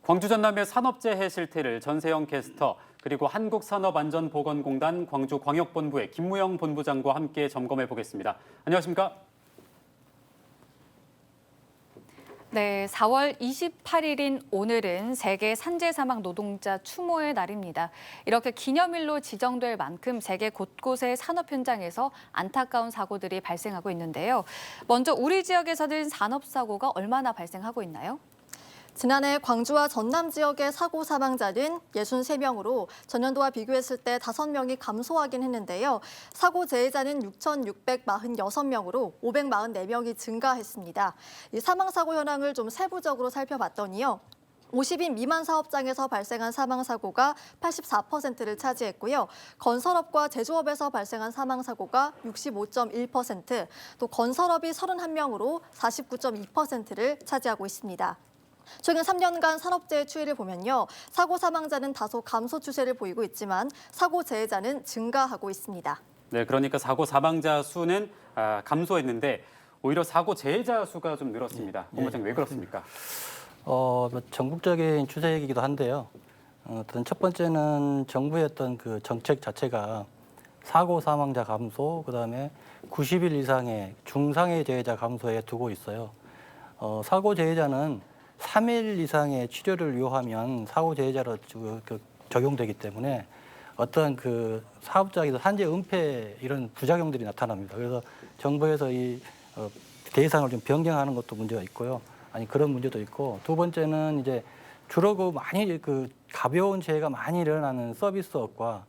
광주 전남의 산업재해 실태를 전세영 캐스터 그리고 한국산업안전보건공단 광주광역본부의 김무영 본부장과 함께 점검해 보겠습니다. 안녕하십니까? 네, 4월 28일인 오늘은 세계 산재사망 노동자 추모의 날입니다. 이렇게 기념일로 지정될 만큼 세계 곳곳의 산업 현장에서 안타까운 사고들이 발생하고 있는데요. 먼저 우리 지역에서는 산업사고가 얼마나 발생하고 있나요? 지난해 광주와 전남 지역의 사고 사망자는 63명으로 전년도와 비교했을 때 5명이 감소하긴 했는데요. 사고 재해자는 6,646명으로 544명이 증가했습니다. 이 사망사고 현황을 좀 세부적으로 살펴봤더니요. 50인 미만 사업장에서 발생한 사망사고가 84%를 차지했고요. 건설업과 제조업에서 발생한 사망사고가 65.1%, 또 건설업이 31명으로 49.2%를 차지하고 있습니다. 최근 3년간 산업재해 추이를 보면요. 사고 사망자는 다소 감소 추세를 보이고 있지만 사고 재해자는 증가하고 있습니다. 네, 그러니까 사고 사망자 수는 감소했는데 오히려 사고 재해자 수가 좀 늘었습니다. 본부장님, 왜 그렇습니까? 전국적인 추세이기도 한데요. 첫 번째는 정부의 어떤 그 정책 자체가 사고 사망자 감소, 그다음에 90일 이상의 중상해 재해자 감소에 두고 있어요. 사고 재해자는 3일 이상의 치료를 요하면 사고 재해자로 적용되기 때문에 어떤 그 사업장에서 산재 은폐 이런 부작용들이 나타납니다. 그래서 정부에서 이 대상을 좀 변경하는 것도 문제가 있고요. 아니 그런 문제도 있고, 두 번째는 이제 주로 많이 가벼운 재해가 많이 일어나는 서비스업과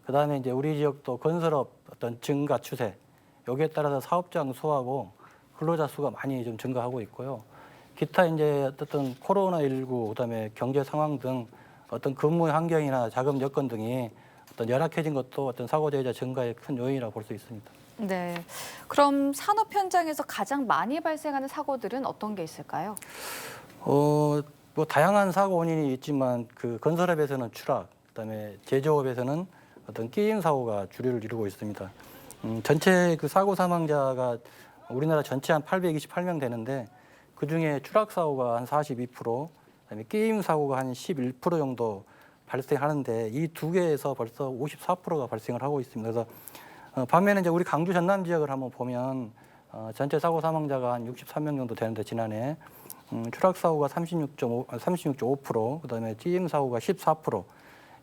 그다음에 이제 우리 지역도 건설업 어떤 증가 추세, 여기에 따라서 사업장 수하고 근로자 수가 많이 좀 증가하고 있고요. 기타 이제 어떤 코로나19 그다음에 경제 상황 등 어떤 근무 환경이나 자금 여건 등이 어떤 열악해진 것도 어떤 사고 재해자 증가의 큰 요인이라고 볼 수 있습니다. 네, 그럼 산업 현장에서 가장 많이 발생하는 사고들은 어떤 게 있을까요? 다양한 사고 원인이 있지만 그 건설업에서는 추락, 그다음에 제조업에서는 어떤 끼임 사고가 주류를 이루고 있습니다. 전체 그 사고 사망자가 우리나라 전체 한 828명 되는데 그 중에 추락 사고가 한 42%, 그다음에 끼임 사고가 한 11% 정도 발생하는데 이 두 개에서 벌써 54%가 발생을 하고 있습니다. 그래서 반면에 이제 우리 광주 전남 지역을 한번 보면 전체 사고 사망자가 한 63명 정도 되는데 지난해 추락 사고가 36.5%, 그다음에 끼임 사고가 14%,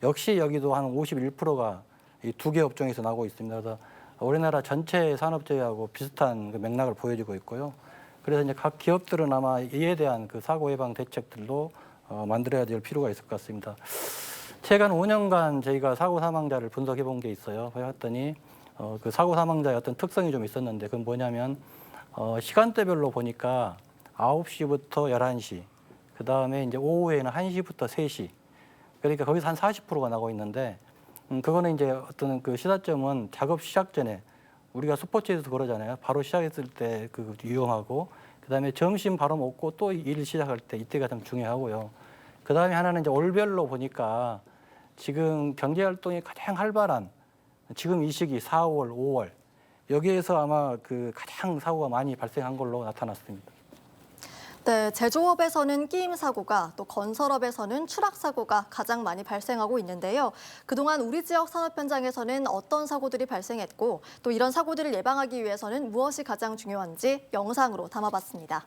역시 여기도 한 51%가 이 두 개 업종에서 나오고 있습니다. 그래서 우리나라 전체 산업재해하고 비슷한 그 맥락을 보여주고 있고요. 그래서 이제 각 기업들은 아마 이에 대한 그 사고 예방 대책들도 만들어야 될 필요가 있을 것 같습니다. 최근 5년간 저희가 사고 사망자를 분석해 본 게 있어요. 해봤더니 그 사고 사망자의 어떤 특성이 좀 있었는데 그건 뭐냐면 시간대별로 보니까 9시부터 11시, 그 다음에 이제 오후에는 1시부터 3시, 그러니까 거기서 한 40%가 나고 있는데 그거는 이제 어떤 그 시사점은 작업 시작 전에 우리가 스포츠에서 그러잖아요. 바로 시작했을 때 그 위험하고, 그다음에 점심 바로 먹고 또 일 시작할 때 이때가 좀 중요하고요. 그다음에 하나는 이제 올별로 보니까 지금 경제 활동이 가장 활발한 지금 이 시기 4월, 5월 여기에서 아마 그 가장 사고가 많이 발생한 걸로 나타났습니다. 네, 제조업에서는 끼임 사고가, 또 건설업에서는 추락 사고가 가장 많이 발생하고 있는데요. 그동안 우리 지역 산업 현장에서는 어떤 사고들이 발생했고, 또 이런 사고들을 예방하기 위해서는 무엇이 가장 중요한지 영상으로 담아봤습니다.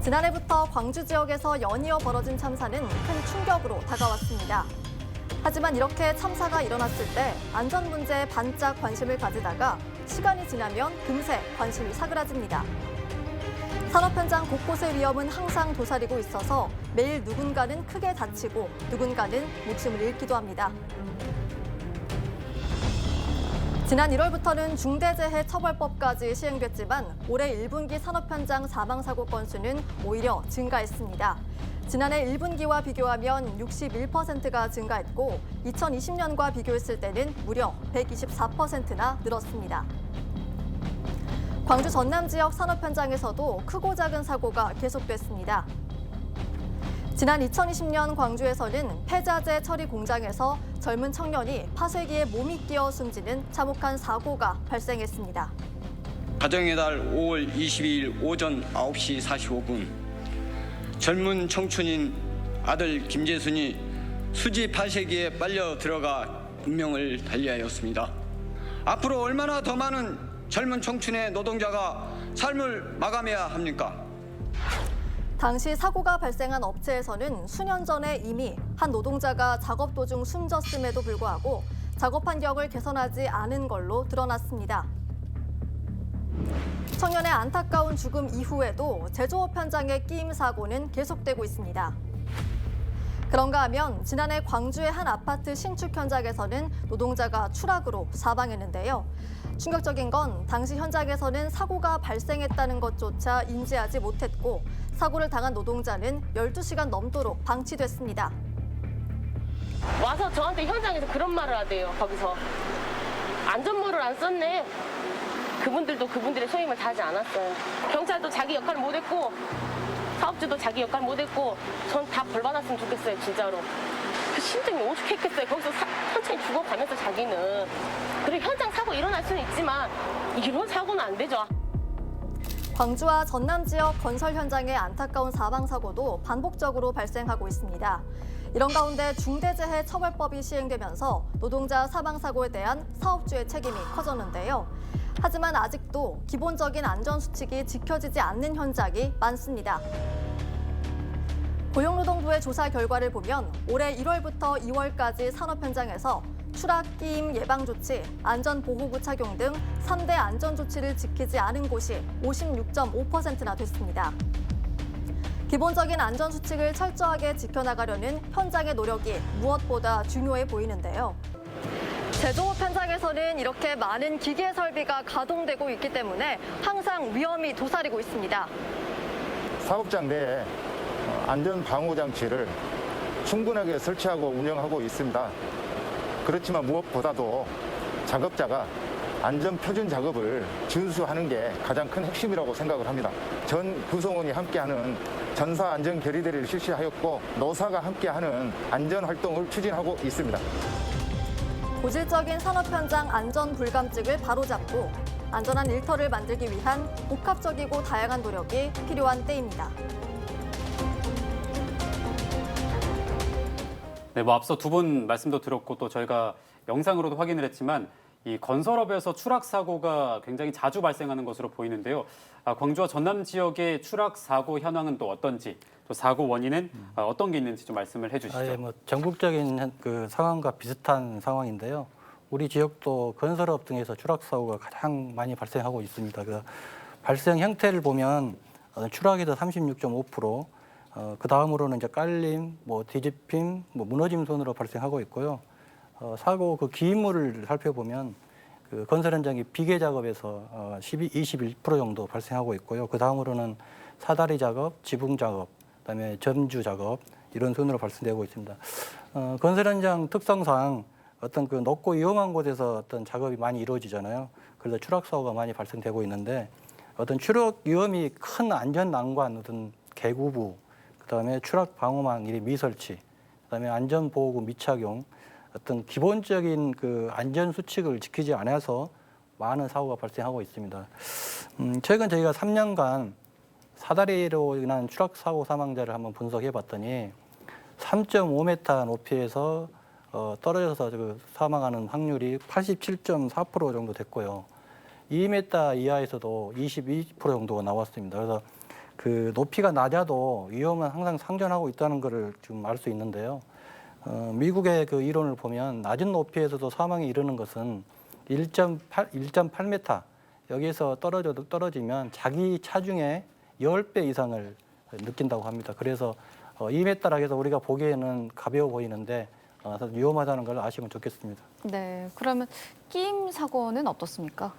지난해부터 광주 지역에서 연이어 벌어진 참사는 큰 충격으로 다가왔습니다. 하지만 이렇게 참사가 일어났을 때 안전 문제에 반짝 관심을 가지다가 시간이 지나면 금세 관심이 사그라집니다. 산업 현장 곳곳의 위험은 항상 도사리고 있어서 매일 누군가는 크게 다치고 누군가는 목숨을 잃기도 합니다. 지난 1월부터는 중대재해처벌법까지 시행됐지만 올해 1분기 산업 현장 사망사고 건수는 오히려 증가했습니다. 지난해 1분기와 비교하면 61%가 증가했고 2020년과 비교했을 때는 무려 124%나 늘었습니다. 광주 전남 지역 산업 현장에서도 크고 작은 사고가 계속됐습니다. 지난 2020년 광주에서는 폐자재 처리 공장에서 젊은 청년이 파쇄기에 몸이 끼어 숨지는 참혹한 사고가 발생했습니다. 가정의 달 5월 22일 오전 9시 45분 젊은 청춘인 아들 김재순이 수지 파쇄기에 빨려 들어가 운명을 달리하였습니다. 앞으로 얼마나 더 많은 젊은 청춘의 노동자가 삶을 마감해야 합니까? 당시 사고가 발생한 업체에서는 수년 전에 이미 한 노동자가 작업 도중 숨졌음에도 불구하고 작업 환경을 개선하지 않은 걸로 드러났습니다. 청년의 안타까운 죽음 이후에도 제조업 현장의 끼임 사고는 계속되고 있습니다. 그런가 하면 지난해 광주의 한 아파트 신축 현장에서는 노동자가 추락으로 사망했는데요. 충격적인 건 당시 현장에서는 사고가 발생했다는 것조차 인지하지 못했고 사고를 당한 노동자는 12시간 넘도록 방치됐습니다. 와서 저한테 현장에서 그런 말을 하대요. 거기서 안전모를 안 썼네. 그분들도 그분들의 소임을 다하지 않았어요. 경찰도 자기 역할을 못했고 사업주도 자기 역할을 못했고 전 다 벌 받았으면 좋겠어요. 진짜로. 그 심정이 오죽했겠어요. 거기서 천천히 죽어가면서 자기는. 그리고 현장 사고 일어날 수는 있지만 이런 사고는 안 되죠. 광주와 전남 지역 건설 현장의 안타까운 사망 사고도 반복적으로 발생하고 있습니다. 이런 가운데 중대재해처벌법이 시행되면서 노동자 사망 사고에 대한 사업주의 책임이 커졌는데요. 하지만 아직도 기본적인 안전수칙이 지켜지지 않는 현장이 많습니다. 고용노동부의 조사 결과를 보면 올해 1월부터 2월까지 산업 현장에서 추락, 끼임 예방 조치, 안전보호구 착용 등 3대 안전조치를 지키지 않은 곳이 56.5%나 됐습니다. 기본적인 안전수칙을 철저하게 지켜나가려는 현장의 노력이 무엇보다 중요해 보이는데요. 제조업 현장에서는 이렇게 많은 기계 설비가 가동되고 있기 때문에 항상 위험이 도사리고 있습니다. 사업장 내에 안전 방호 장치를 충분하게 설치하고 운영하고 있습니다. 그렇지만 무엇보다도 작업자가 안전 표준 작업을 준수하는 게 가장 큰 핵심이라고 생각을 합니다. 전 구성원이 함께하는 전사 안전 결의대를 실시하였고 노사가 함께하는 안전 활동을 추진하고 있습니다. 고질적인 산업 현장 안전 불감증을 바로잡고 안전한 일터를 만들기 위한 복합적이고 다양한 노력이 필요한 때입니다. 네, 뭐 앞서 두 분 말씀도 들었고 또 저희가 영상으로도 확인을 했지만 이 건설업에서 추락 사고가 굉장히 자주 발생하는 것으로 보이는데요. 광주와 전남 지역의 추락 사고 현황은 또 어떤지, 또 사고 원인은 어떤 게 있는지 좀 말씀을 해주시죠. 예, 뭐 전국적인 그 상황과 비슷한 상황인데요. 우리 지역도 건설업 등에서 추락 사고가 가장 많이 발생하고 있습니다. 그래서 발생 형태를 보면 추락에서 36.5%, 그 다음으로는 이제 깔림, 뭐 뒤집힘, 뭐 무너짐 순으로 발생하고 있고요. 사고 그 기인물을 살펴보면 그 건설 현장의 비계 작업에서 21% 정도 발생하고 있고요. 그 다음으로는 사다리 작업, 지붕 작업, 그다음에 점주 작업 이런 순으로 발생되고 있습니다. 건설 현장 특성상 어떤 그 높고 위험한 곳에서 어떤 작업이 많이 이루어지잖아요. 그래서 추락 사고가 많이 발생되고 있는데 어떤 추락 위험이 큰 안전 난관, 어떤 개구부, 그다음에 추락 방호망 이리 미설치, 그다음에 안전 보호구 미착용, 어떤 기본적인 그 안전 수칙을 지키지 않아서 많은 사고가 발생하고 있습니다. 최근 저희가 3년간 사다리로 인한 추락 사고 사망자를 한번 분석해 봤더니 3.5m 높이에서 떨어져서 그 사망하는 확률이 87.4% 정도 됐고요. 2m 이하에서도 22% 정도가 나왔습니다. 그래서 그 높이가 낮아도 위험은 항상 상존하고 있다는 것을 좀 알 수 있는데요. 미국의 그 이론을 보면 낮은 높이에서도 사망에 이르는 것은 1.8m 여기에서 떨어지면 자기 차중에 10배 이상을 느낀다고 합니다. 그래서 2m라 해서 우리가 보기에는 가벼워 보이는데 위험하다는 걸 아시면 좋겠습니다. 네, 그러면 끼임 사고는 어떻습니까?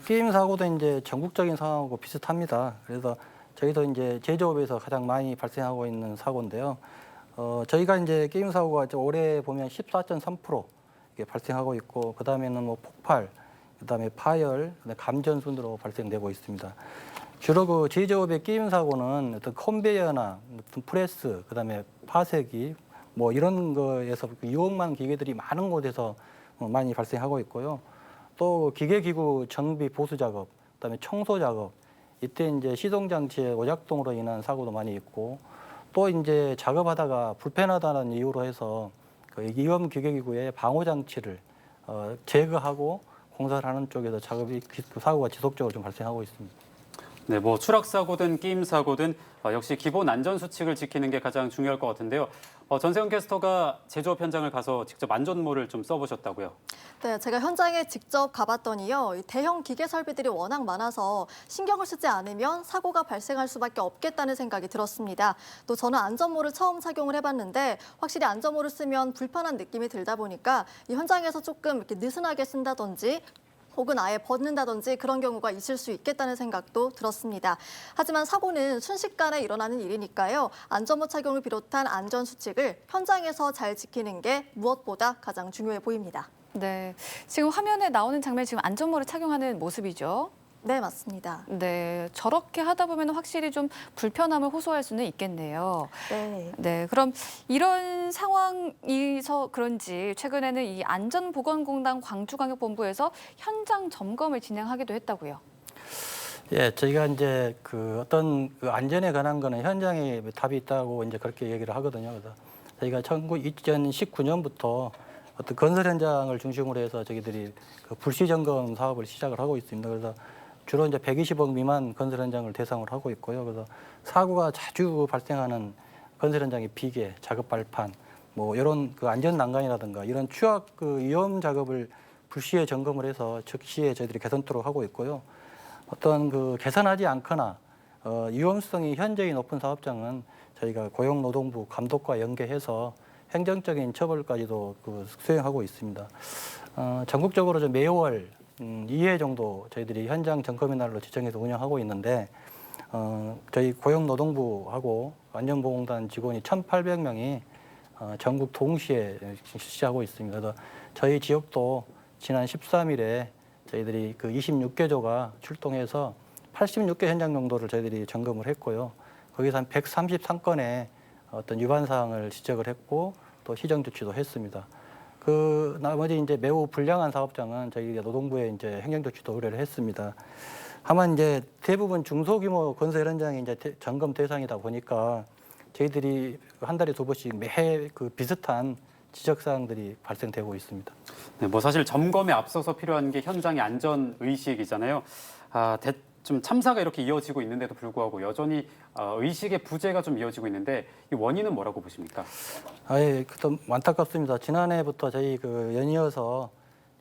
끼임 사고도 이제 전국적인 상황하고 비슷합니다. 그래서 저희도 이제 제조업에서 가장 많이 발생하고 있는 사고인데요. 저희가 이제 끼임 사고가 올해 보면 14.3% 이게 발생하고 있고, 그 다음에는 뭐 폭발, 그 다음에 파열, 감전 순으로 발생되고 있습니다. 주로 그 제조업의 끼임 사고는 어떤 컨베이어나 어떤 프레스, 그 다음에 파쇄기, 뭐 이런 거에서 위험한 기계들이 많은 곳에서 많이 발생하고 있고요. 또 기계기구 정비 보수 작업, 그다음에 청소 작업 이때 이제 시동 장치의 오작동으로 인한 사고도 많이 있고 또 이제 작업하다가 불편하다는 이유로 해서 그 위험 규격기구의 방호 장치를 제거하고 공사를 하는 쪽에서 사고가 지속적으로 좀 발생하고 있습니다. 네, 뭐 추락 사고든 끼임 사고든 역시 기본 안전 수칙을 지키는 게 가장 중요할 것 같은데요. 전세영 캐스터가 제조업 현장을 가서 직접 안전모를 좀 써보셨다고요? 네, 제가 현장에 직접 가봤더니요. 이 대형 기계 설비들이 워낙 많아서 신경을 쓰지 않으면 사고가 발생할 수밖에 없겠다는 생각이 들었습니다. 또 저는 안전모를 처음 착용을 해봤는데 확실히 안전모를 쓰면 불편한 느낌이 들다 보니까 이 현장에서 조금 이렇게 느슨하게 쓴다든지 혹은 아예 벗는다든지 그런 경우가 있을 수 있겠다는 생각도 들었습니다. 하지만 사고는 순식간에 일어나는 일이니까요. 안전모 착용을 비롯한 안전 수칙을 현장에서 잘 지키는 게 무엇보다 가장 중요해 보입니다. 네, 지금 화면에 나오는 장면 지금 안전모를 착용하는 모습이죠. 네, 맞습니다. 네, 저렇게 하다 보면 확실히 좀 불편함을 호소할 수는 있겠네요. 네. 네, 그럼 이런 상황이서 그런지 최근에는 이 안전보건공단 광주광역본부에서 현장 점검을 진행하기도 했다고요. 예, 저희가 이제 그 어떤 그 안전에 관한 거는 현장에 답이 있다고 이제 그렇게 얘기를 하거든요. 그래서 저희가 2019년부터 어떤 건설 현장을 중심으로 해서 저희들이 그 불시 점검 사업을 시작을 하고 있습니다. 그래서 주로 이제 120억 미만 건설 현장을 대상으로 하고 있고요. 그래서 사고가 자주 발생하는 건설 현장의 비계, 작업 발판, 뭐 이런 그 안전 난간이라든가 이런 취약 그 위험 작업을 불시에 점검을 해서 즉시에 저희들이 개선토록 하고 있고요. 어떤 그 개선하지 않거나 위험성이 현저히 높은 사업장은 저희가 고용노동부 감독과 연계해서 행정적인 처벌까지도 그 수행하고 있습니다. 전국적으로 좀 매월 2회 정도 저희들이 현장 점검의 날로 지정해서 운영하고 있는데 저희 고용노동부하고 안전보건공단 직원이 1,800명이 전국 동시에 실시하고 있습니다. 그래서 저희 지역도 지난 13일에 저희들이 그 26개조가 출동해서 86개 현장 정도를 저희들이 점검을 했고요. 거기서 한 133건의 어떤 위반 사항을 지적을 했고 또 시정 조치도 했습니다. 그 나머지 이제 매우 불량한 사업장은 저희 노동부에 이제 행정조치도 의뢰를 했습니다. 다만 이제 대부분 중소규모 건설 현장이 이제 점검 대상이다 보니까 저희들이 한 달에 2번씩 매해 그 비슷한 지적 사항들이 발생되고 있습니다. 네, 뭐 사실 점검에 앞서서 필요한 게 현장의 안전 의식이잖아요. 좀 참사가 이렇게 이어지고 있는데도 불구하고 여전히 의식의 부재가 좀 이어지고 있는데 이 원인은 뭐라고 보십니까? 예, 좀 안타깝습니다. 지난해부터 저희 그 연이어서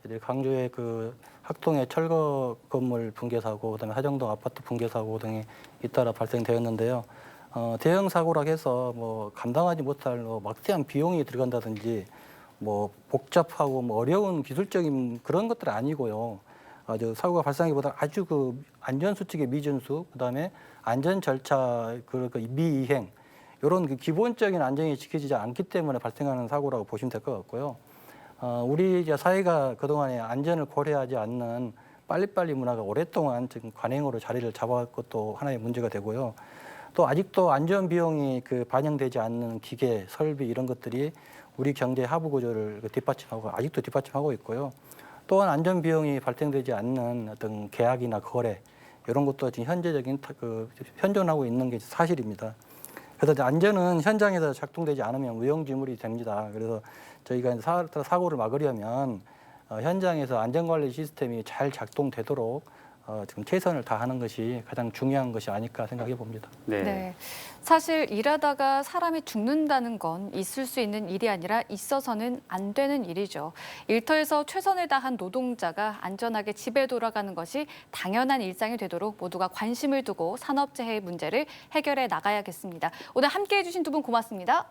저희 광주의 그 학동의 철거 건물 붕괴 사고, 그다음에 하정동 아파트 붕괴 사고 등이 잇따라 발생되었는데요. 대형 사고라 해서 뭐 감당하지 못할 막대한 비용이 들어간다든지 뭐 복잡하고 뭐 어려운 기술적인 그런 것들은 아니고요. 사고가 발생하기보다 아주 그 안전 수칙의 미준수, 그다음에 안전 절차 그 미이행 이런 그 기본적인 안전이 지켜지지 않기 때문에 발생하는 사고라고 보시면 될 것 같고요. 우리 이제 사회가 그동안에 안전을 고려하지 않는 빨리빨리 문화가 오랫동안 지금 관행으로 자리를 잡아왔 것도 하나의 문제가 되고요. 또 아직도 안전 비용이 그 반영되지 않는 기계, 설비 이런 것들이 우리 경제 하부 구조를 뒷받침하고 아직도 뒷받침하고 있고요. 또한 안전 비용이 발생되지 않는 어떤 계약이나 거래 이런 것도 지금 현재적인 그 현존하고 있는 게 사실입니다. 그래서 안전은 현장에서 작동되지 않으면 무용지물이 됩니다. 그래서 저희가 사고를 막으려면 현장에서 안전관리 시스템이 잘 작동되도록 지금 최선을 다하는 것이 가장 중요한 것이 아닐까 생각해 봅니다. 네. 네. 사실 일하다가 사람이 죽는다는 건 있을 수 있는 일이 아니라 있어서는 안 되는 일이죠. 일터에서 최선을 다한 노동자가 안전하게 집에 돌아가는 것이 당연한 일상이 되도록 모두가 관심을 두고 산업재해 문제를 해결해 나가야겠습니다. 오늘 함께해 주신 두 분 고맙습니다.